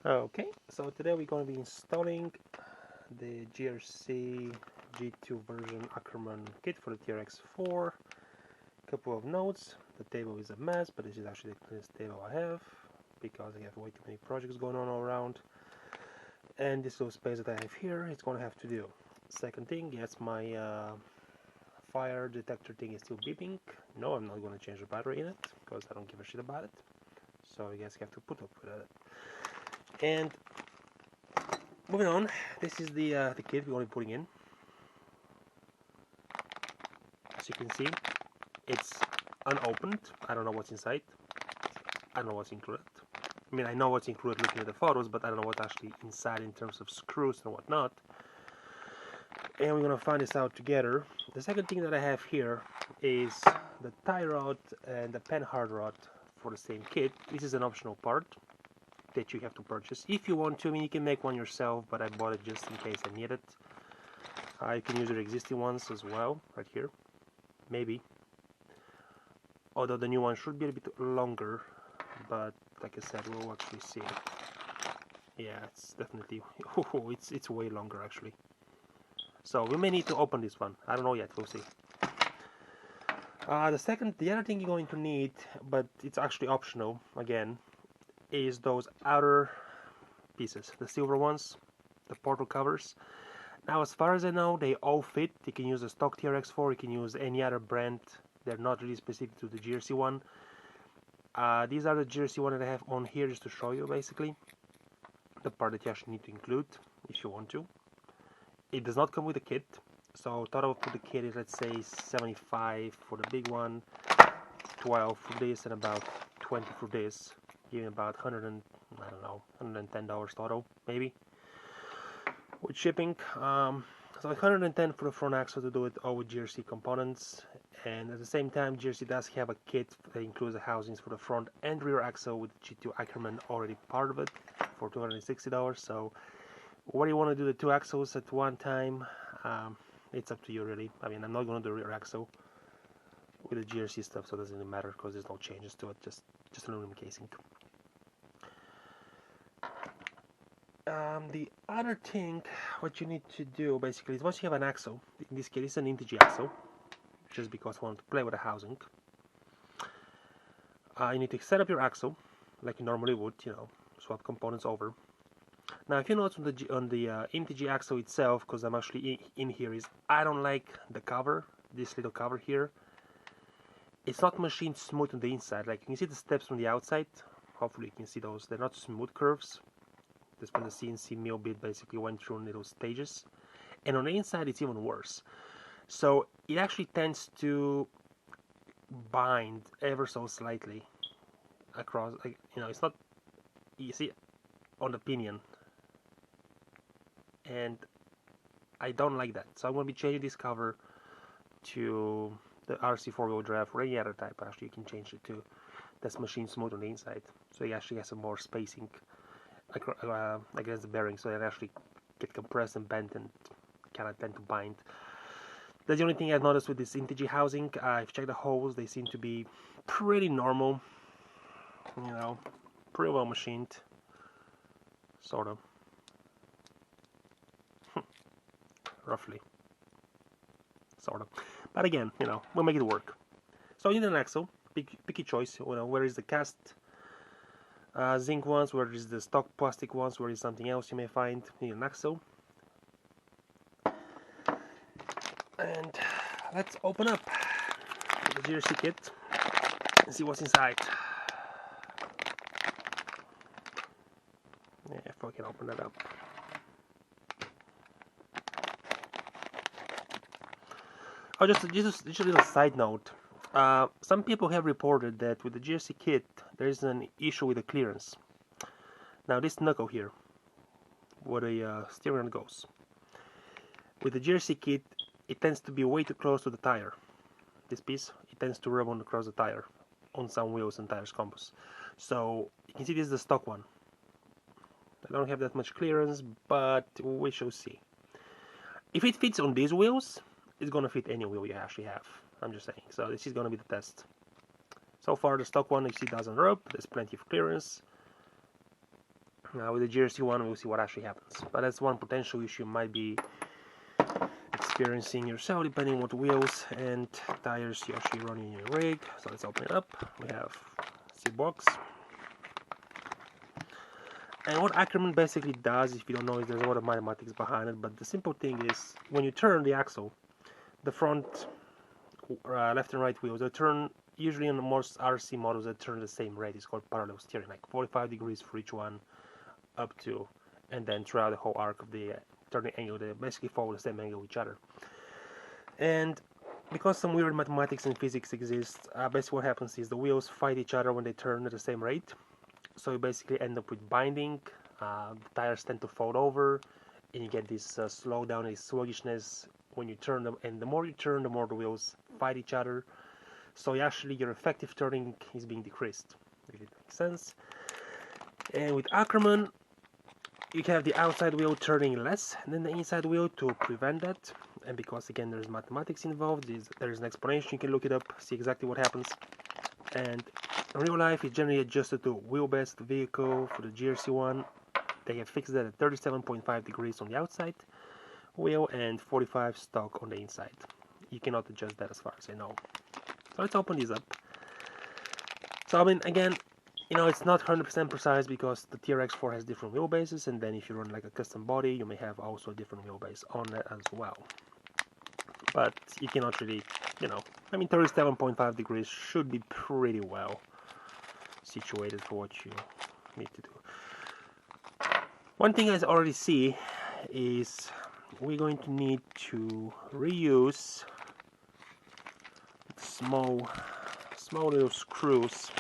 Okay, so today we're going to be installing the GRC G2 version Ackermann kit for the trx4. Couple of notes. The table is a mess, but this is actually the cleanest table I have because I have way too many projects going on all around. And this little space that I have here, it's going to have to do. Second thing, yes, my fire detector thing is still beeping. No, I'm not going to change the battery in it because I don't give a shit about it. So you guys have to put up with it. And moving on, this is the kit we're going to be putting in. As you can see, it's unopened. I don't know what's inside. I don't know what's included. I mean, I know what's included looking at the photos, but I don't know what's actually inside in terms of screws and whatnot. And we're going to find this out together. The second thing that I have here is the tie rod and the pen hard rod for the same kit. This is an optional part that you have to purchase if you want to. I mean, you can make one yourself, but I bought it just in case I need it. You can use your existing ones as well, right here, maybe. Although the new one should be a bit longer, but like I said, we'll actually see. Yeah, it's definitely, it's way longer actually. So we may need to open this one. I don't know yet. We'll see. The other thing you're going to need, but it's actually optional again, is those outer pieces, the silver ones, the portal covers. Now, as far as I know, they all fit. You can use a stock trx4, you can use any other brand. They're not really specific to the GRC one. These are the GRC one that I have on here just to show you, basically. The part that you actually need to include, if you want to. It does not come with a kit. So total for the kit is, let's say, 75 for the big one, 12 for this, and about 20 for this. Giving about $110 total, maybe, with shipping. So like 110 for the front axle to do it all with GRC components, and at the same time GRC does have a kit that includes the housings for the front and rear axle with G2 Ackermann already part of it for $260. So what do you want to do the two axles at one time? It's up to you really. I mean, I'm not going to do rear axle with the GRC stuff, so it doesn't really matter because there's no changes to it, just aluminum casing. The other thing, what you need to do basically is once you have an axle, in this case it's an INT axle, just because I want to play with the housing, you need to set up your axle like you normally would, you know, swap components over. Now, if you notice on the INT axle itself, because I'm actually in here, is I don't like the cover, this little cover here. It's not machined smooth on the inside. Like you can see the steps from the outside. Hopefully you can see those. They're not smooth curves. That's when the CNC mill bit basically went through little stages. And on the inside it's even worse. So it actually tends to bind ever so slightly across, like, you know, it's not, you see, on the pinion. And I don't like that. So I'm going to be changing this cover to the RC 4-wheel drive or any other type. Actually, you can change it to that's machine smooth on the inside. So it actually has some more spacing against the bearing, so they actually get compressed and bent and kind of tend to bind. That's the only thing I've noticed with this INT housing. I've checked the holes; they seem to be pretty normal. You know, pretty well machined, sort of, roughly, sort of. But again, you know, we'll make it work. So you need an axle. Picky choice. You know, where is the cast zinc ones, where is the stock plastic ones, where is something else you may find. You need an axle. And let's open up the GRC kit and see what's inside. Yeah, if I can open that up. Oh, just a little side note. Some people have reported that with the GRC kit there is an issue with the clearance. Now this knuckle here, where the steering wheel goes, with the GRC kit it tends to be way too close to the tire. This piece, it tends to rub on across the tire on some wheels and tires combos. So you can see this is the stock one. I don't have that much clearance, but we shall see. If it fits on these wheels, it's gonna fit any wheel you actually have. I'm just saying. So this is gonna be the test. So far the stock one you see doesn't rub. There's plenty of clearance. Now with the GRC1 we'll see what actually happens, but that's one potential issue you might be experiencing yourself depending on what wheels and tires you're actually running in your rig. So let's open it up. We have C-box. And what Ackermann basically does, if you don't know, is there's a lot of mathematics behind it, but the simple thing is when you turn the axle, the front left and right wheels, they turn, usually in most RC models, they turn the same rate. It's called parallel steering, like 45 degrees for each one up to, and then throughout the whole arc of the turning angle, they basically follow the same angle with each other. And because some weird mathematics and physics exist, basically what happens is the wheels fight each other when they turn at the same rate. So you basically end up with binding, the tires tend to fold over, and you get this slowdown, this sluggishness when you turn them, and the more you turn, the more the wheels fight each other. So actually your effective turning is being decreased, if it makes sense. And with Ackermann, you have the outside wheel turning less than the inside wheel to prevent that. And because again there's mathematics involved, there's an explanation, you can look it up, see exactly what happens. And in real life, it's generally adjusted to wheelbase of the vehicle. For the GRC1, they have fixed that at 37.5 degrees on the outside wheel and 45 stock on the inside. You cannot adjust that as far as I know. So let's open these up. So I mean, again, you know, it's not 100% precise because the trx4 has different wheelbases, and then if you run like a custom body, you may have also a different wheelbase on that as well. But you cannot really, you know, I mean, 37.5 degrees should be pretty well situated for what you need to do. One thing I already see is we're going to need to reuse small little screws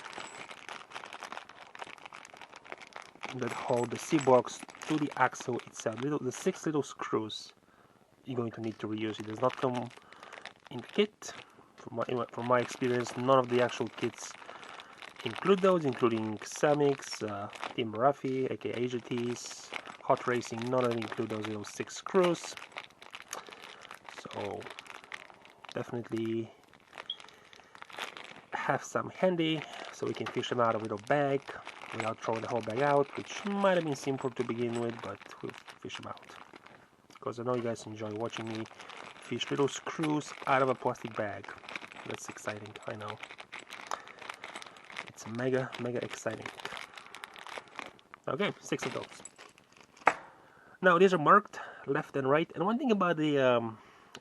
that hold the C-box to the axle itself. The 6 little screws you're going to need to reuse. It does not come in the kit. From my experience, none of the actual kits include those, including Samix, Team Rafi, aka AJTs, Hot Racing. None of them include those little 6 screws. So definitely have some handy so we can fish them out of a little bag without throwing the whole bag out, which might have been simple to begin with, but we'll fish them out. Because I know you guys enjoy watching me fish little screws out of a plastic bag. That's exciting, I know. It's mega exciting. Okay, 6 of those. Now these are marked left and right, and one thing about the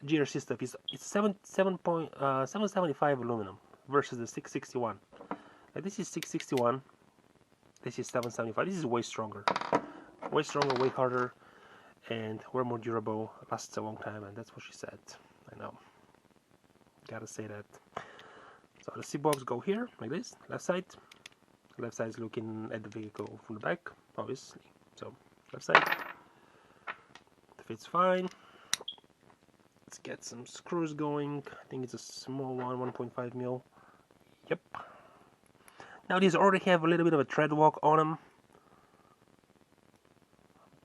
GRC stuff is it's 775 aluminum versus the 661. Like this is 661, this is 775. This is way stronger, way harder, and way more durable, lasts a long time, and that's what she said. I know, gotta say that. So the C-box go here, like this, left side is looking at the vehicle from the back, obviously, so left side, it fits fine. Let's get some screws going. I think it's a small one, 1.5 mil. Yep. Now these already have a little bit of a tread walk on them,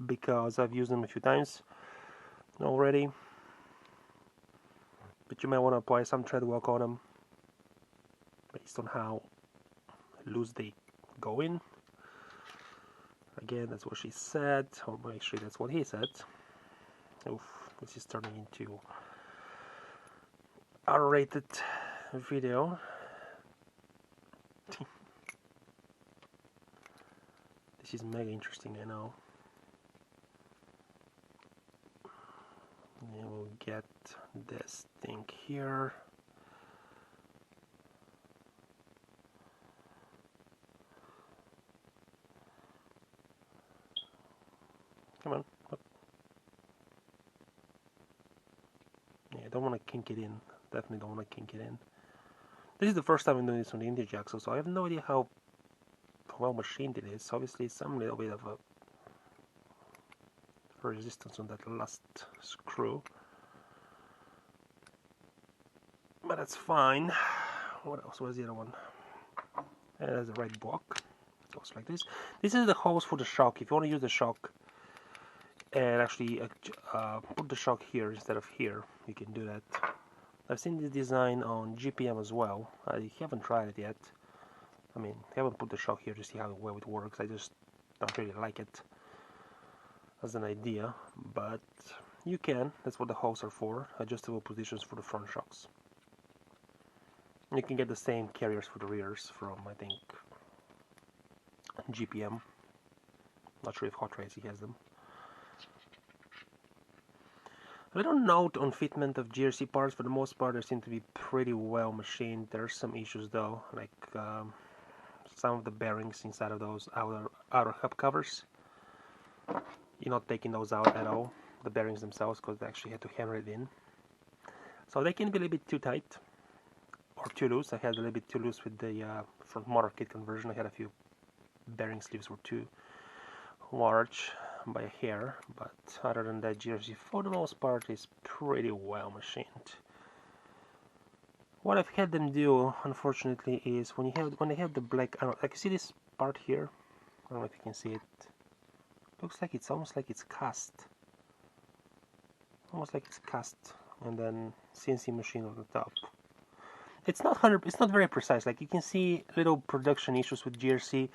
because I've used them a few times already, but you might want to apply some tread walk on them based on how loose they go in. Again, that's what she said, or actually that's what he said. Oof, this is turning into R-rated video. This is mega interesting, I know. And we'll get this thing here. Come on. Up. Yeah, I don't want to kink it in. Definitely don't want to kink it in. This is the first time I'm doing this on the Vintage axle, so I have no idea how well machined it is. Obviously, some little bit of a resistance on that last screw, but that's fine. What else was the other one? There's the right block. It goes like this. This is the holes for the shock. If you want to use the shock and actually put the shock here instead of here, you can do that. I've seen this design on GPM as well. I haven't tried it yet. I mean, I haven't put the shock here to see how well it works. I just Don't really like it as an idea, but you can. That's what the holes are for. Adjustable positions for the front shocks. You can get the same carriers for the rears from, I think, GPM. Not sure if Hot Racing has them. A little note on fitment of GRC parts. For the most part, they seem to be pretty well machined. There are some issues though, like some of the bearings inside of those outer hub covers. You're not taking those out at all, the bearings themselves, because they actually had to hammer it in. So they can be a little bit too tight or too loose. I had a little bit too loose with the front motor kit conversion. I had a few bearing sleeves were too large by a hair, but other than that, GRC for the most part is pretty well machined. What I've had them do, unfortunately, is when they have the black, I don't know, like you see this part here. I don't know if you can see it. Looks like it's almost like it's cast. Almost like it's cast, and then CNC machine on the top. It's not very precise. Like you can see little production issues with GRC.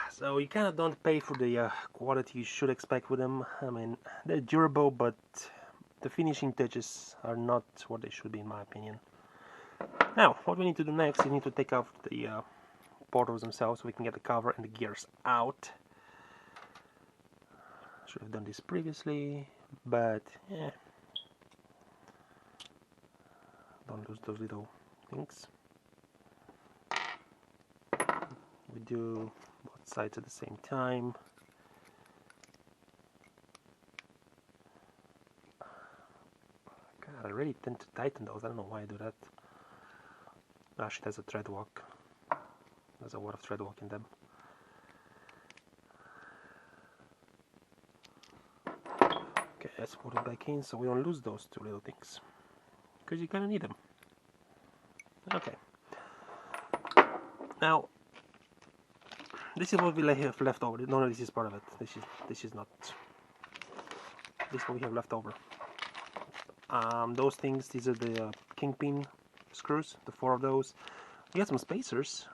So you kind of don't pay for the quality you should expect with them. I mean, they're durable, but the finishing touches are not what they should be, in my opinion. Now, what we need to do next is we need to take off the portals themselves so we can get the cover and the gears out. Should have done this previously, but yeah. Don't lose those little things. We do both sides at the same time. God, I really tend to tighten those. I don't know why I do that. Actually, there's a thread walk. There's a lot of thread walk in them. Okay, let's put it back in so we don't lose those two little things, because you kind of need them. Okay. Now, this is what we have left over. No, this is part of it. This is not. This is what we have left over. Those things. These are the kingpin screws. The 4 of those. We got some spacers.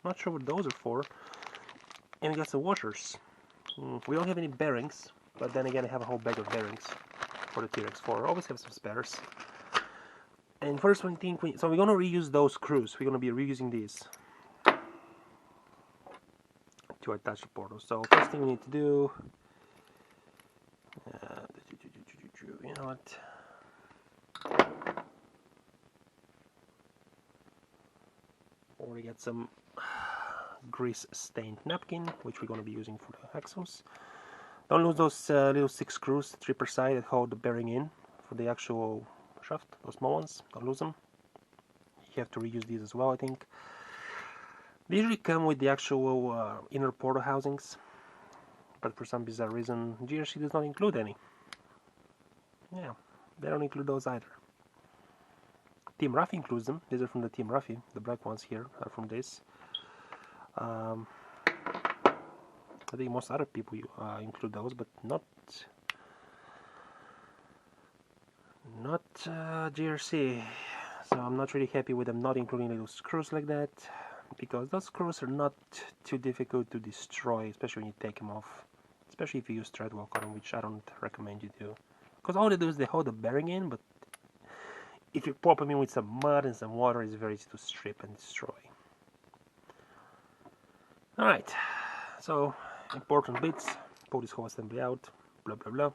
Not sure what those are for. And we got some washers. We don't have any bearings, but then again, I have a whole bag of bearings for the trx4. I always have some spares. And first one thing, so we're gonna reuse those screws. We're gonna be reusing these to attach the portal. So first thing we need to do, you know what? Or we get some grease-stained napkin, which we're gonna be using for the axles. Don't lose those little 6 screws, 3 per side, that hold the bearing in for the actual shaft. Those small ones, don't lose them. You have to reuse these as well, I think. They usually come with the actual inner portal housings, but for some bizarre reason, GRC does not include any. Yeah, they don't include those either. Team Ruffy includes them. These are from the Team Ruffy. The black ones here are from this. I think most other people include those, but not GRC. So I'm not really happy with them not including little screws like that, because those screws are not too difficult to destroy, especially when you take them off. Especially if you use thread walk on them, which I don't recommend you do. Because all they do is they hold the bearing in, but if you pop them in with some mud and some water, it's very easy to strip and destroy. Alright, so important bits. Pull this whole assembly out, blah blah blah.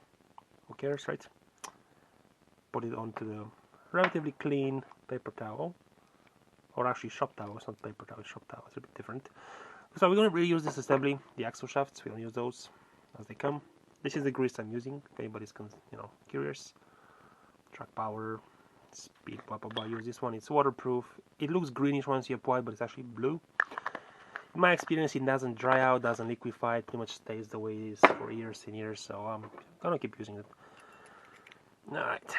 Who cares, right? Put it onto the relatively clean paper towel, or actually shop towel. It's not paper towel, it's shop towel. It's a bit different. So we're going to reuse this assembly, the axle shafts. We don't use those as they come. This is the grease I'm using. If anybody's curious. Track power, speed, blah blah blah. Use this one. It's waterproof. It looks greenish once you apply, but it's actually blue. In my experience, it doesn't dry out, doesn't liquefy. It pretty much stays the way it is for years and years. So I'm gonna keep using it. All right.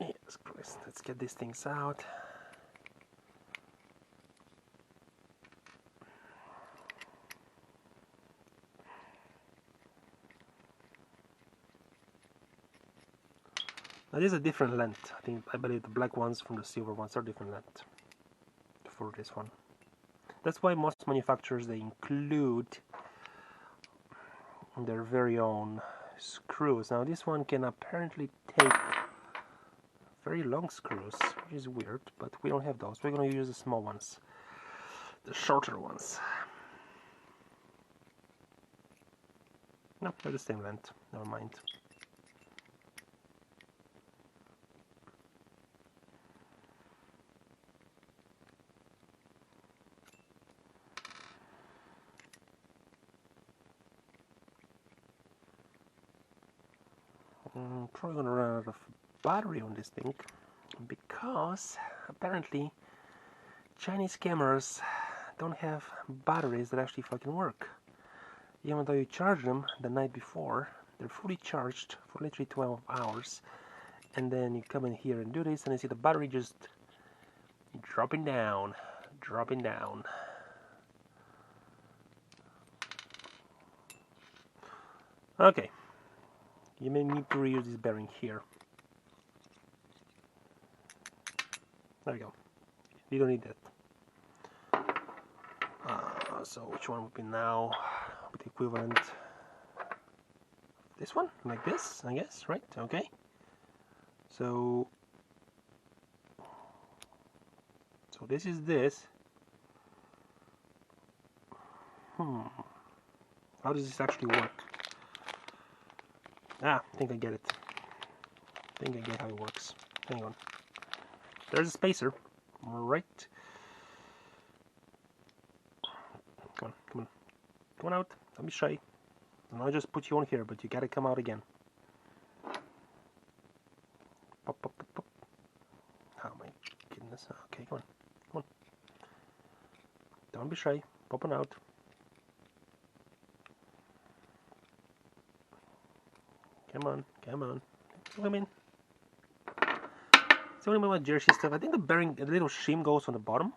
Yes, Christ. Let's get these things out. Now this is a different length. I believe the black ones from the silver ones are different length for this one. That's why most manufacturers, they include their very own screws. Now this one can apparently take very long screws, which is weird, but we don't have those. We're going to use the small ones, the shorter ones. No, they're the same length. Never mind. I'm probably going to run out of battery on this thing, because apparently Chinese cameras don't have batteries that actually fucking work. Even though you charge them the night before, they're fully charged for literally 12 hours. And then you come in here and do this, and you see the battery just dropping down, dropping down. Okay, you may need to reuse this bearing here. There we go. You don't need that. So which one would be now the equivalent? This one, like this, I guess, right? Okay. So this is this. How does this actually work? I think I get it. I think I get how it works. Hang on. There's a spacer, right? Come on, come on. Come on out. Don't be shy. And I'll just put you on here, but you gotta come out again. Pop, pop, pop, pop. Oh my goodness. Okay, come on. Come on. Don't be shy. Pop on out. Come on, come on. Come in. So what about jersey stuff? I think the bearing, the little shim goes on the bottom,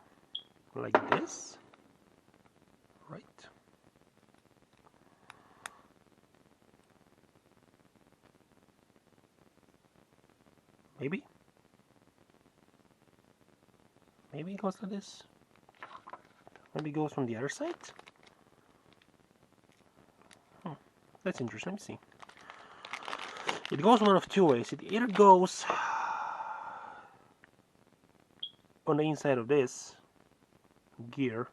like this, right? Maybe. Maybe it goes like this. Maybe it goes from the other side. That's interesting. Let me see. It goes one of two ways. It either goes on the inside of this gear,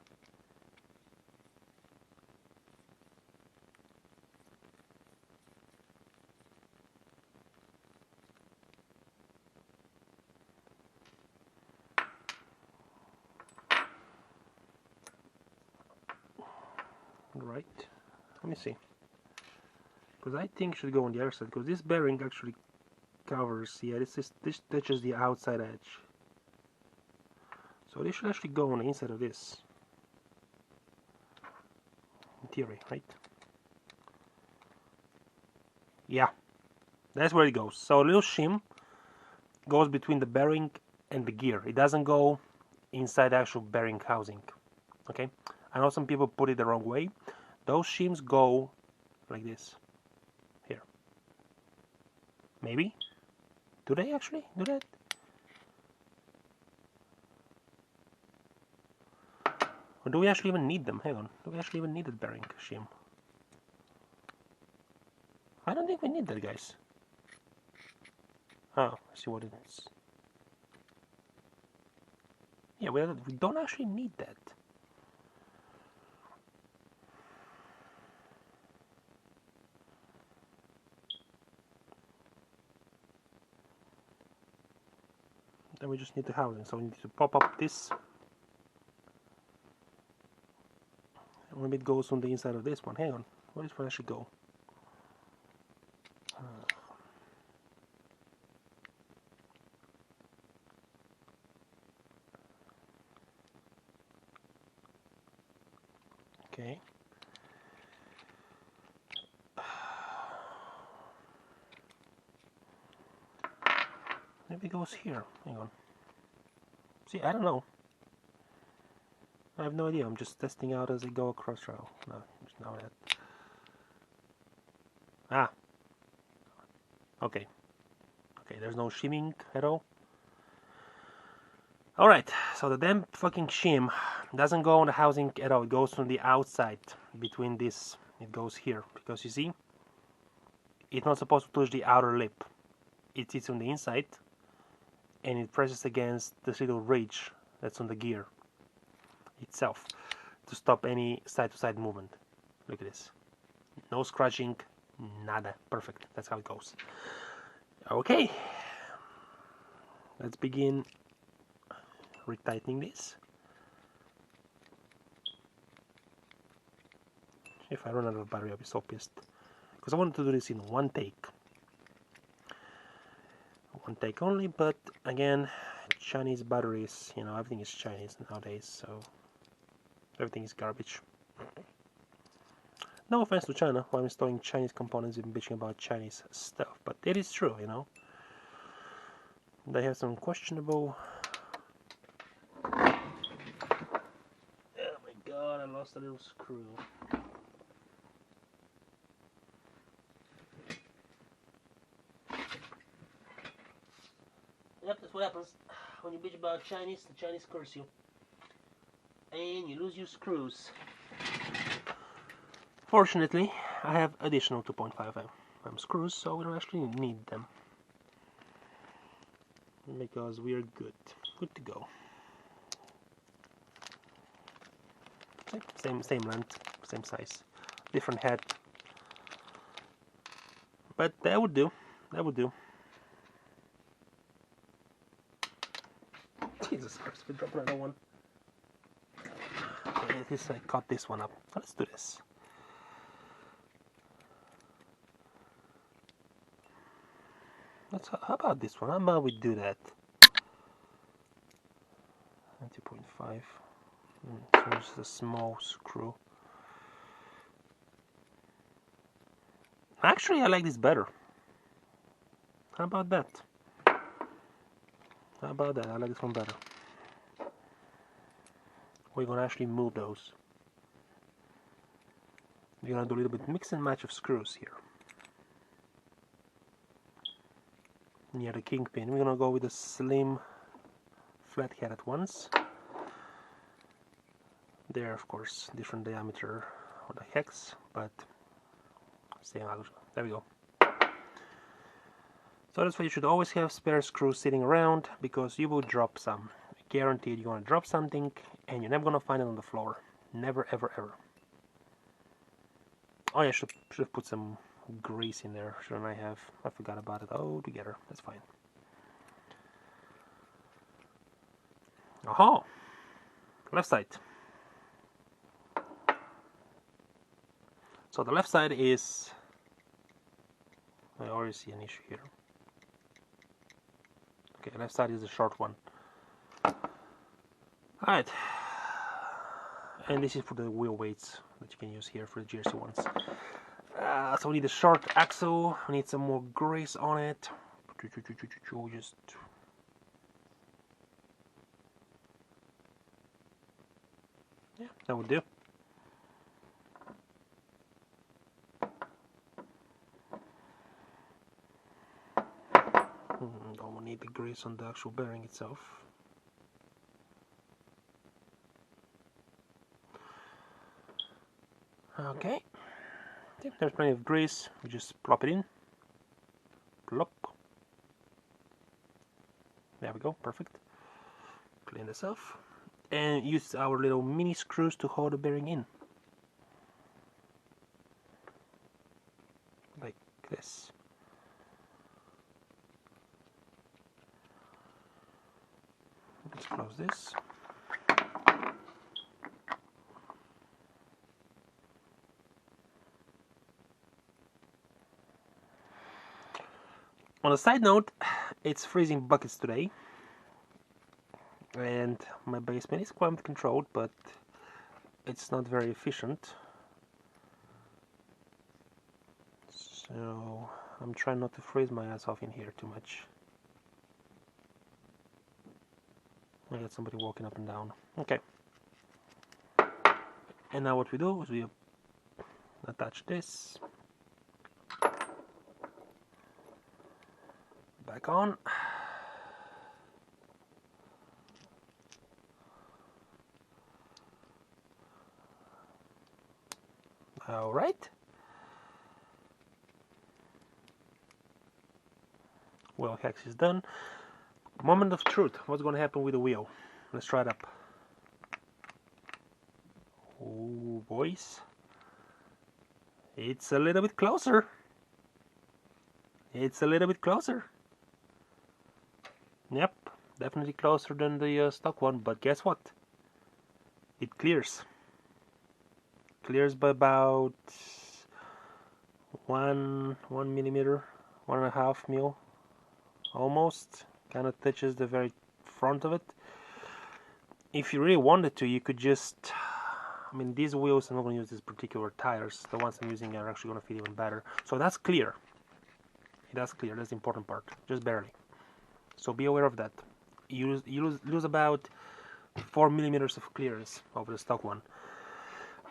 right? Let me see. Because I think it should go on the other side, because this bearing actually covers, yeah, this touches the outside edge. So this should actually go on the inside of this, in theory, right? Yeah, that's where it goes. So a little shim goes between the bearing and the gear. It doesn't go inside the actual bearing housing, okay? I know some people put it the wrong way. Those shims go like this, here. Maybe? Do they actually do that? Or do we actually even need them? Hang on. Do we actually even need that bearing shim? I don't think we need that, guys. Oh, I see what it is. Yeah, we don't actually need that. Then we just need the housing. So we need to pop up this. And maybe it goes on the inside of this one. Hang on. Where does it actually go? Okay. Maybe it goes here. Hang on. See, I don't know. I have no idea. I'm just testing out as I go across trail. No, just now that. Ah. Okay. Okay, there's no shimming at all. Alright, so the damn fucking shim doesn't go on the housing at all. It goes from the outside between this. It goes here because you see, it's not supposed to touch the outer lip. It sits on the inside and it presses against this little ridge that's on the gear itself to stop any side-to-side movement. Look at this. No scratching, nada. Perfect. That's how it goes. Okay. Let's begin retightening this. If I run out of battery, I'll be so pissed. Because I wanted to do this in one take. One take only, but again, Chinese batteries, you know, everything is Chinese nowadays, so everything is garbage. No offense to China, who I'm installing Chinese components and bitching about Chinese stuff, but it is true, you know. They have some questionable... Oh my god, I lost a little screw. Yep, that's what happens when you bitch about Chinese. The Chinese curse you, and you lose your screws. Fortunately, I have additional 2.5 mm screws, so we don't actually need them because we are good to go. Same length, same size, different head, but that would do. That would do. Jesus Christ, we dropped another one. Okay, at least I cut this one up. Let's do this. How about this one? How about we do that? 2.5. So it's a small screw. Actually, I like this better. How about that? How about that? I like this one better. We're gonna actually move those. We're gonna do a little bit mix and match of screws here. Near the kingpin, we're gonna go with a slim flat head at once. There, of course, different diameter of the hex, but same out. There we go. So that's why you should always have spare screws sitting around, because you will drop some. Guaranteed you're gonna drop something and you're never gonna find it on the floor. Never, ever, ever. Oh yeah, I should have put some grease in there, shouldn't I have? I forgot about it altogether. That's fine. Aha! Left side. So the left side is... I already see an issue here. Okay, left side is the short one. Alright. And this is for the wheel weights that you can use here for the GRC ones. So we need a short axle. We need some more grease on it. Just... yeah, that would do. Don't need the grease on the actual bearing itself. Okay, there's plenty of grease. We just plop it in. Plop. There we go, perfect. Clean this off. And use our little mini screws to hold the bearing in. Like this. Let's close this. On a side note, it's freezing buckets today, and my basement is climate controlled, but it's not very efficient. So I'm trying not to freeze my ass off in here too much. I got somebody walking up and down. Okay. And now what we do is we attach this back on. All right. Wheel hex is done. Moment of truth. What's going to happen with the wheel? Let's try it up. Oh, boys. It's a little bit closer. It's a little bit closer. Yep, definitely closer than the stock one, but guess what? It clears. Clears by about 1 millimeter, 1.5 mil, almost. Kind of touches the very front of it. If you really wanted to, you could just, I mean, these wheels, I'm not going to use these particular tires. The ones I'm using are actually going to fit even better. So that's clear. That's clear. That's the important part. Just barely. So be aware of that. You lose about 4 millimeters of clearance over the stock one.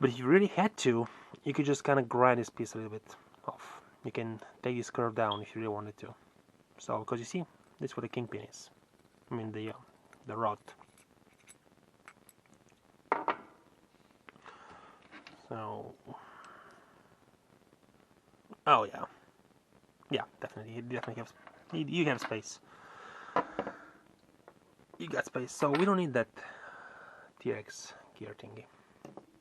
But if you really had to, you could just kind of grind this piece a little bit off. You can take this curve down if you really wanted to. So, because you see, this is what the kingpin is. I mean the rod. So, oh yeah, yeah, definitely, you have space. You got space, so we don't need that TX gear thingy.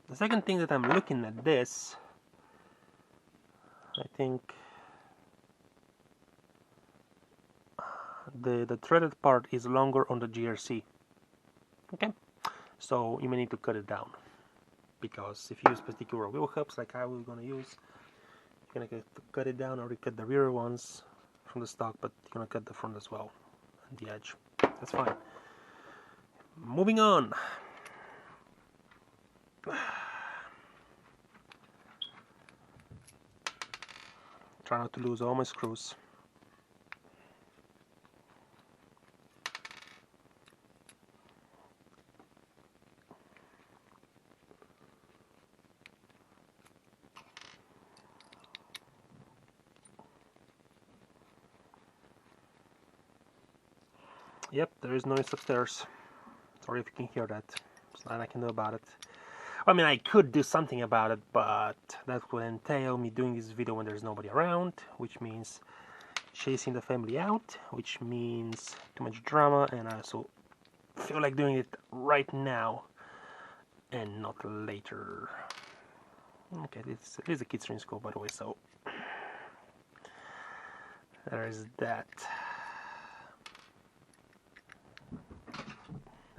The second thing that I'm looking at this, I think the threaded part is longer on the GRC. Okay, so you may need to cut it down, because if you use particular wheel hubs like I was going to use, you're going to cut it down, or you cut the rear ones from the stock, but you're going to cut the front as well, and the edge. That's fine. Moving on. Try not to lose all my screws. Yep, there is noise upstairs. Sorry if you can hear that. There's nothing I can do about it. I mean, I could do something about it, but that would entail me doing this video when there's nobody around, which means chasing the family out, which means too much drama, and I also feel like doing it right now and not later. Okay, this is a kids' training school, by the way, so there is that.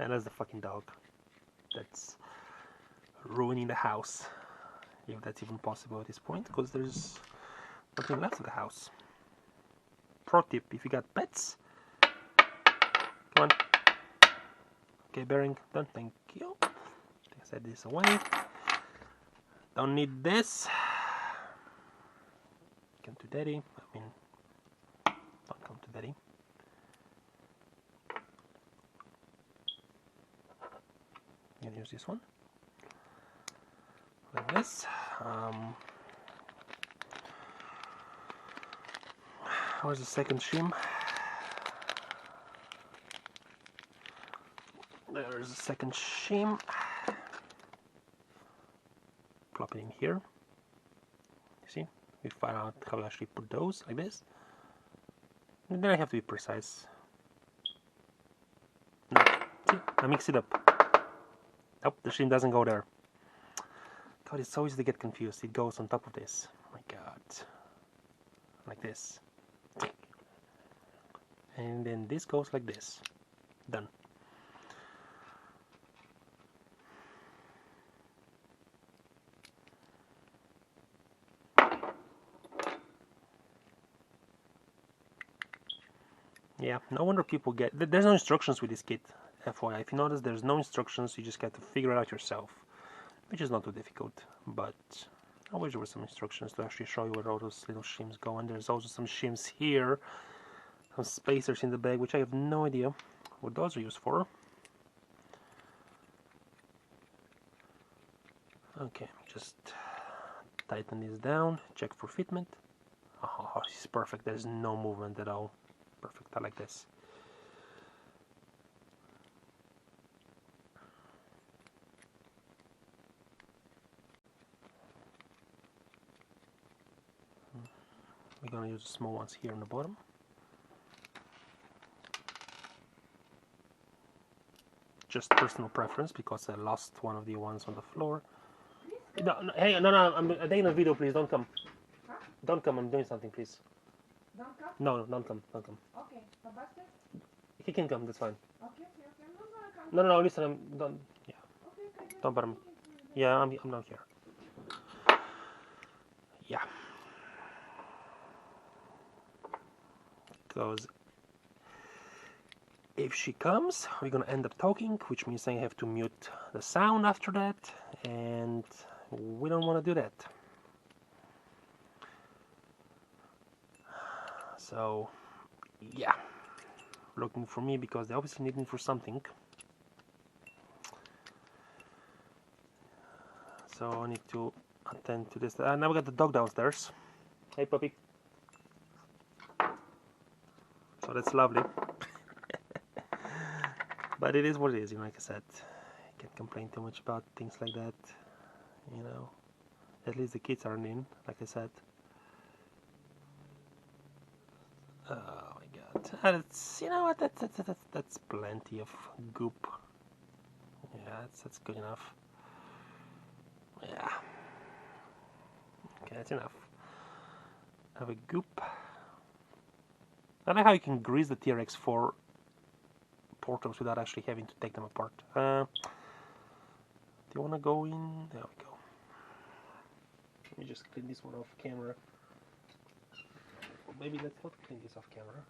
And that's the fucking dog that's ruining the house, if that's even possible at this point, because there's nothing left of the house. Pro tip, if you got pets, come on. Okay, bearing done, thank you. Set this away. Don't need this. Come to daddy. I mean, don't come to daddy. I'm gonna use this one like this. Where's the second shim? There's the second shim. Plop it in here. You see? We find out how to actually put those like this. And then I have to be precise. No. See? I mix it up. Nope, the shim doesn't go there. God, it's so easy to get confused. It goes on top of this. Oh my God. Like this. And then this goes like this. Done. Yeah, no wonder people get... There's no instructions with this kit, FYI. If you notice, there's no instructions. You just got to figure it out yourself, which is not too difficult. But I wish there were some instructions to actually show you where all those little shims go. And there's also some shims here, some spacers in the bag, which I have no idea what those are used for. Okay, just tighten this down, check for fitment. Oh, this is perfect. There's no movement at all. Perfect. I like this. We're gonna use the small ones here on the bottom. Just personal preference, because I lost one of the ones on the floor. No, no, hey, no, I'm taking a video, please. Don't come. Huh? Don't come. I'm doing something, please. Don't come? No, don't come. Don't come. Okay, the basket? He can come. That's fine. Okay. I'm not gonna come. No. Listen, don't. Yeah. Okay. Don't bother me. Yeah, I'm not here. Yeah. Because if she comes, we're gonna end up talking, which means I have to mute the sound after that, and we don't want to do that. So, yeah, looking for me because they obviously need me for something. So I need to attend to this. Now we got the dog downstairs. Hey, puppy. So that's lovely. But it is what it is, you know, like I said. I can't complain too much about things like that, you know. At least the kids aren't in, like I said. Oh my god. That's, you know what, that's plenty of goop. Yeah, that's good enough. Yeah. Okay, that's enough. Have a goop. I don't know how you can grease the trx4 portals without actually having to take them apart. Do you want to go in? There we go. Let me just clean this one off camera. Or maybe let's not clean this off camera.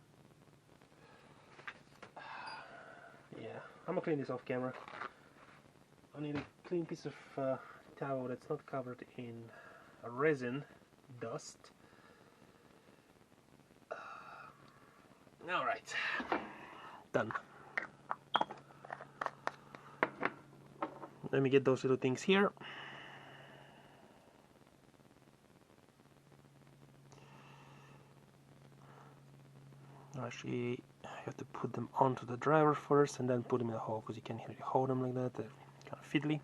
Yeah, I'm gonna clean this off camera. I need a clean piece of towel that's not covered in resin dust. Alright, done. Let me get those little things here. Actually, you have to put them onto the driver first and then put them in the hole, because you can't really hold them like that. They're kind of fiddly.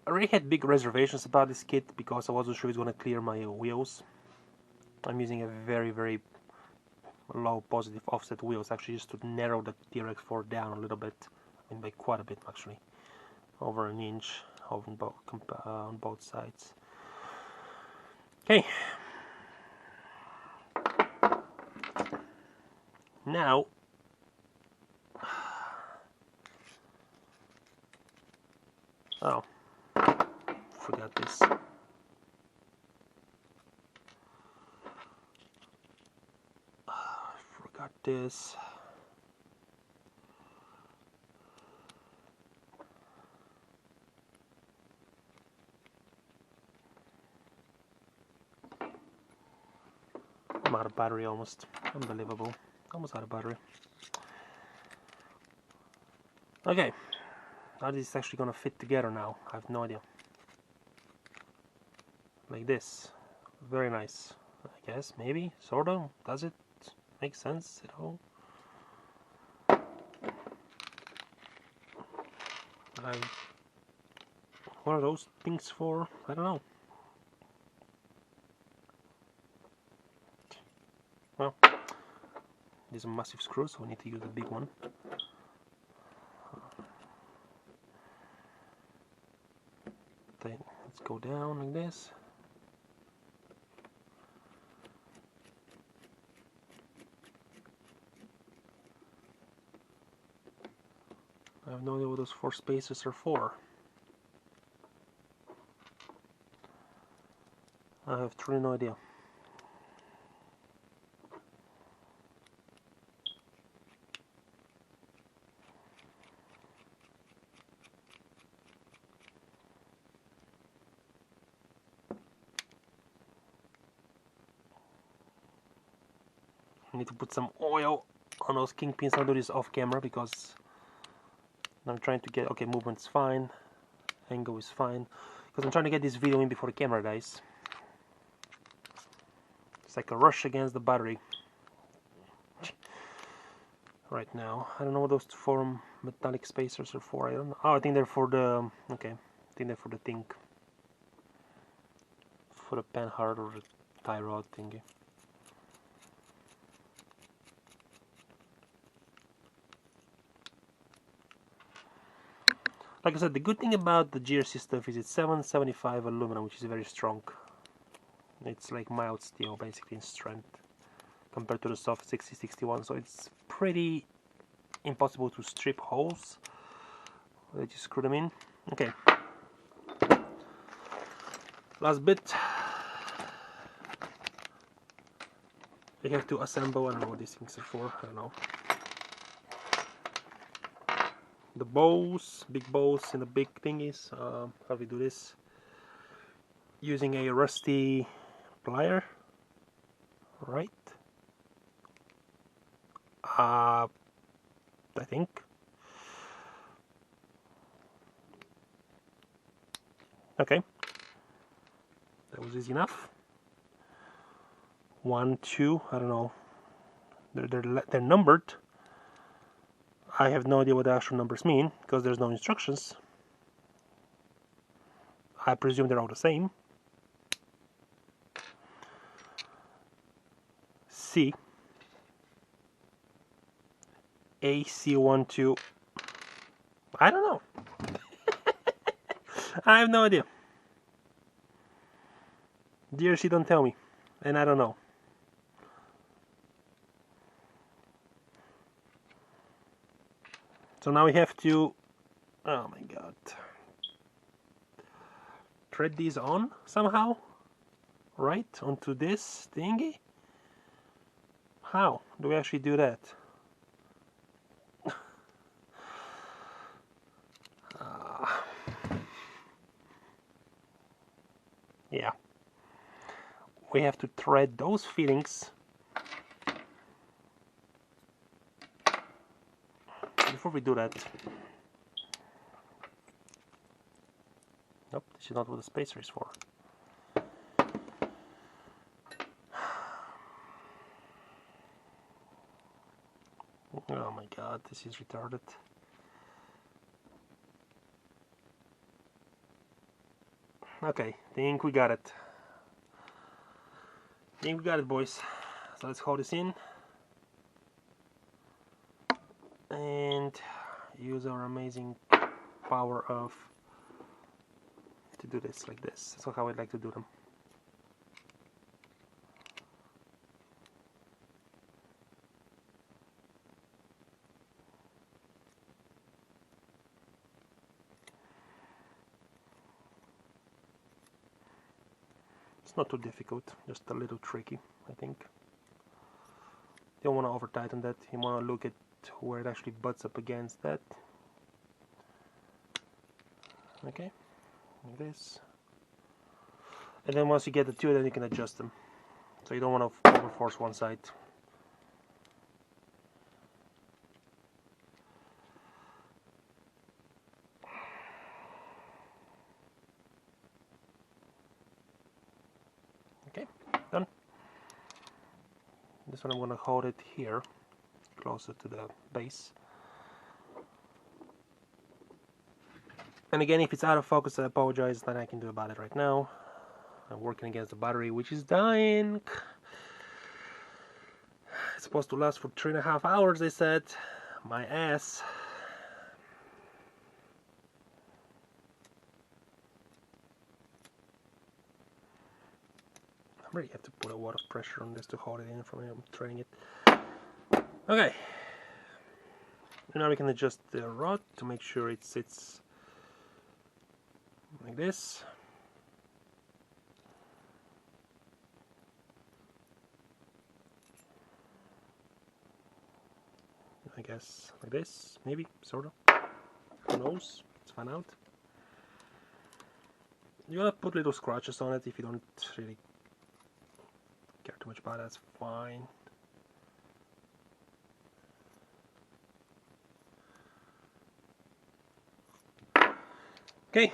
I already had big reservations about this kit because I wasn't sure it's going to clear my wheels. I'm using a very low positive offset wheels, actually, just to narrow the trx4 down a little bit. I mean, by quite a bit actually, over an inch on both sides. Okay, now oh, forgot this. Forgot this. I'm out of battery almost. Unbelievable. Almost out of battery. Okay. How is this actually gonna fit together now? I have no idea. Like this. Very nice. I guess, maybe, sort of. Does it make sense at all? What are those things for? I don't know. Well, these are massive screws, so we need to use a big one. Then let's go down like this. I have no idea what those 4 spaces are for. I have truly no idea. I need to put some oil on those kingpins. I'll do this off camera because I'm trying to get, okay, movement's fine, angle is fine, because I'm trying to get this video in before the camera dies. It's like a rush against the battery. right now. I don't know what those four metallic spacers are for. I don't know. Oh, I think they're for the, okay, I think they're for the thing, for the pen heart or the tie rod thingy. Like I said, the good thing about the GRC stuff is it's 775 aluminum, which is very strong. It's like mild steel basically in strength compared to the soft 6061, so it's pretty impossible to strip holes. They just screw them in. Okay, last bit. We have to assemble, I don't know what these things are for, I don't know. The bows, big bows and the big thingies. How do we do this? Using a rusty plier, right? I think. Okay, that was easy enough. 1, 2, I don't know. They're numbered. I have no idea what the actual numbers mean because there's no instructions. I presume they're all the same. C. AC1, 2. I don't know. I have no idea. Dear, she don't tell me, and I don't know. So now we have to, oh my god, thread these on somehow, right, onto this thingy? How do we actually do that? Yeah, we have to thread those fittings before we do that. Nope, this is not what the spacer is for. Oh my god, this is retarded. Okay, think we got it. Think we got it, boys. So let's hold this in and use our amazing power of to do this like this. That's how I'd like to do them. It's not too difficult, just a little tricky, I think. You don't want to over tighten that, you want to look at where it actually butts up against that. Okay, like this. And then once you get the two, then you can adjust them. So you don't want to overforce one side. Okay, done. This one I'm going to hold it here, closer to the base. And again, if it's out of focus, I apologize, nothing I can do about it right now. I'm working against the battery, which is dying. It's supposed to last for 3.5 hours, they said. My ass. I really have to put a lot of pressure on this to hold it in from I'm training it. Okay. Now we can adjust the rod to make sure it sits like this. I guess like this, maybe, sort of. Who knows? Let's find out. You gotta put little scratches on it if you don't really care too much about it, that's fine. Okay.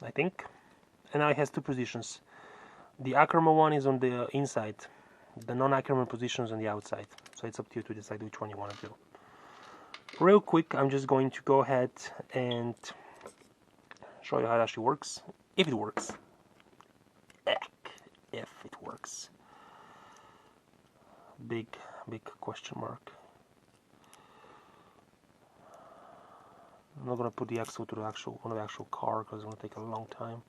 I think. And now it has two positions. The Ackermann one is on the inside. the non-Ackermann positions on the outside. So it's up to you to decide which one you want to do. Real quick, I'm just going to go ahead and show you how it actually works. If it works. If it works. Big question mark. I'm not going to put the axle to the on the actual car because it's going to take a long time.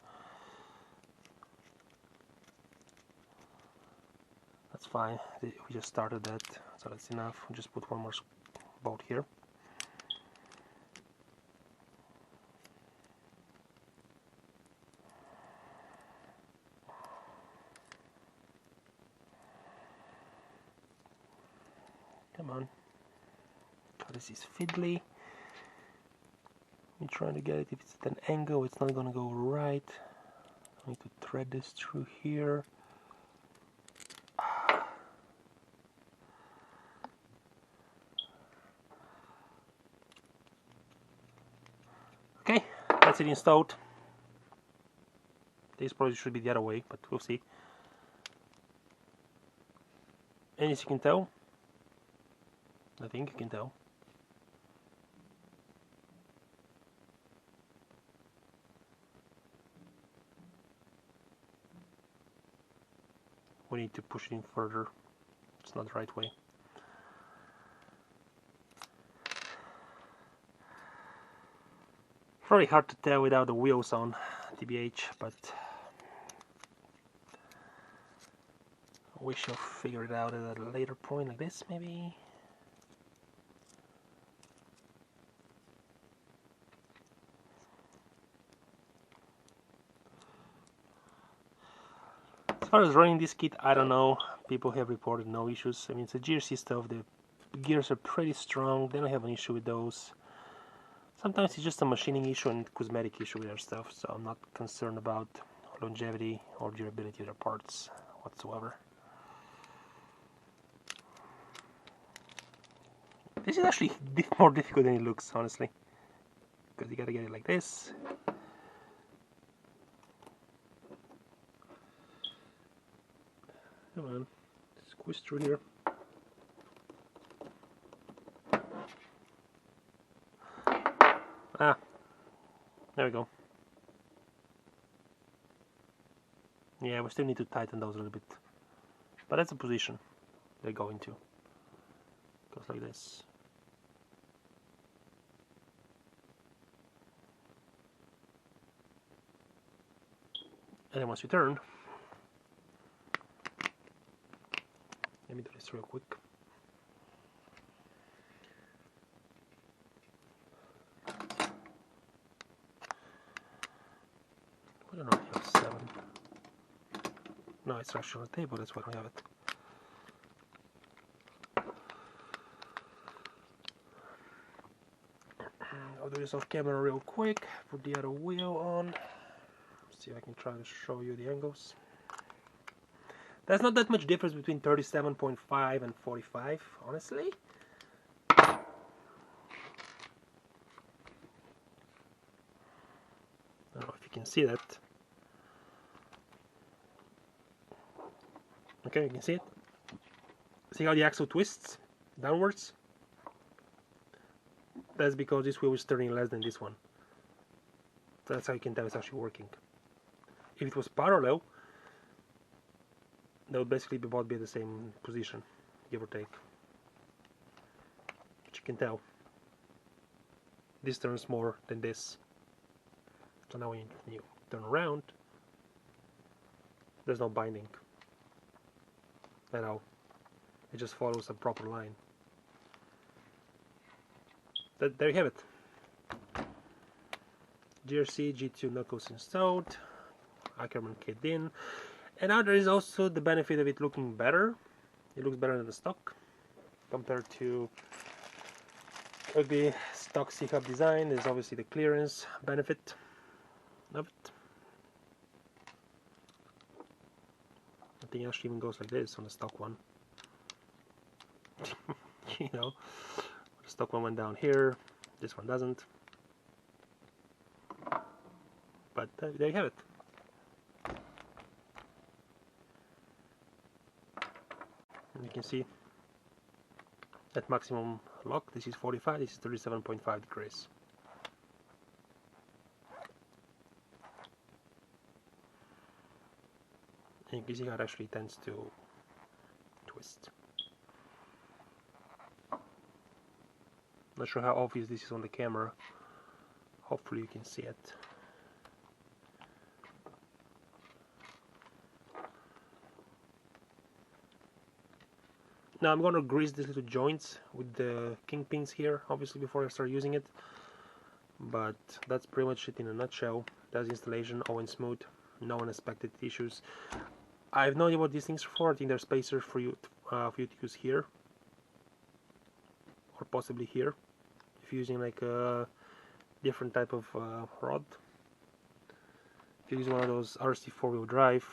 That's fine. We just started that, so that's enough. We'll just put one more bolt here. Come on. God, this is fiddly. I'm trying to get it. If it's at an angle, it's not going to go right. I need to thread this through here. Okay, that's it installed. This probably should be the other way, but we'll see. And as you can tell, I think you can tell, we need to push it in further. It's not the right way. Very hard to tell without the wheels on, TBH, but we shall figure it out at a later point, like this maybe. As far as running this kit, I don't know. People have reported no issues. I mean, it's a GRC stuff. The gears are pretty strong. They don't have an issue with those. Sometimes it's just a machining issue and cosmetic issue with their stuff, so I'm not concerned about longevity or durability of their parts whatsoever. This is actually more difficult than it looks, honestly, because you gotta get it like this. Come on, squeeze through here. Ah, there we go. Yeah, we still need to tighten those a little bit, but that's the position they're going to. Goes like this. And then once you turn, let me do this real quick. I don't know if you have 7. No, it's actually on the table, that's why I don't have it. I'll do this off camera real quick, put the other wheel on, see if I can try to show you the angles. There's not that much difference between 37.5 and 45, honestly. I don't know if you can see that. Okay, you can see it. See how the axle twists downwards? That's because this wheel is turning less than this one. So that's how you can tell it's actually working. If it was parallel, they would basically both be at the same position, give or take. But you can tell this turns more than this. So now when you turn around, there's no binding at all. It just follows a proper line. There you have it. GRC G2 knuckles installed, Ackermann kit in, and now there is also the benefit of it looking better. It looks better than the stock compared to the stock C-hub design. There's obviously the clearance benefit of it. I think it actually even goes like this on the stock one. You know, the stock one went down here, this one doesn't. But there you have it. And you can see at maximum lock, this is 45, this is 37.5 degrees. And you can see how it actually tends to twist. Not sure how obvious this is on the camera. Hopefully you can see it. Now I'm going to grease these little joints with the kingpins here, obviously, before I start using it. But that's pretty much it in a nutshell. That's the installation, all went smooth, no unexpected issues. I have no idea what these things are for. I think they're spacers for you to use here, or possibly here, if you're using like a different type of rod. If you use one of those RC 4-wheel drive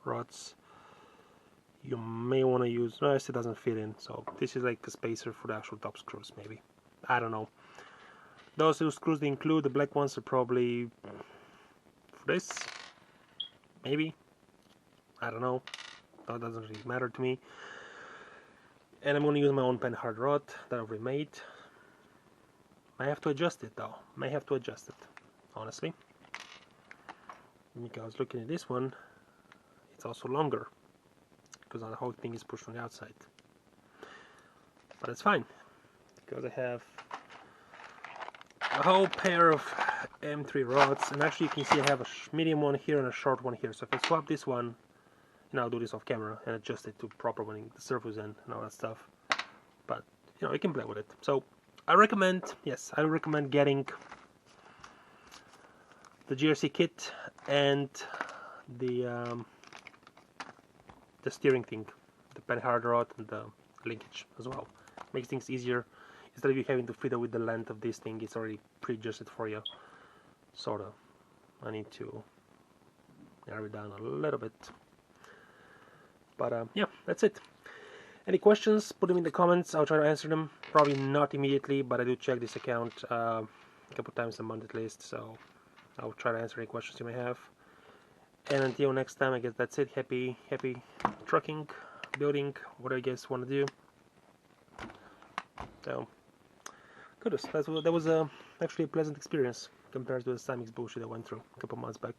rods, you may want to use, no, it doesn't fit in, so this is like a spacer for the actual top screws, maybe. I don't know. Those little screws they include, the black ones, are probably for this, maybe. I don't know. That doesn't really matter to me. And I'm going to use my own pen hard rod that I've remade. I have to adjust it though. May have to adjust it, honestly. Because looking at this one, it's also longer, because the whole thing is pushed from the outside. But it's fine, because I have a whole pair of M3 rods, and actually you can see I have a medium one here and a short one here. So if I swap this one, and I'll do this off camera and adjust it to proper when the surface end and all that stuff. But you know, you can play with it. So I recommend, yes, I recommend getting the GRC kit and the steering thing, the pen hard rod and the linkage as well. Makes things easier. Instead of you having to fiddle with the length of this thing, it's already pre-adjusted for you. Sort of. I need to narrow it down a little bit. But yeah, that's it. Any questions, put them in the comments. I'll try to answer them. Probably not immediately, but I do check this account a couple times a month at least, so I'll try to answer any questions you may have. And until next time, I guess that's it. Happy trucking, building, whatever you guys want to do. So, kudos. That was actually a pleasant experience compared to the Stymix bullshit I went through a couple months back.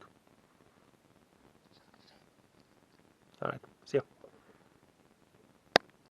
Alright, see ya.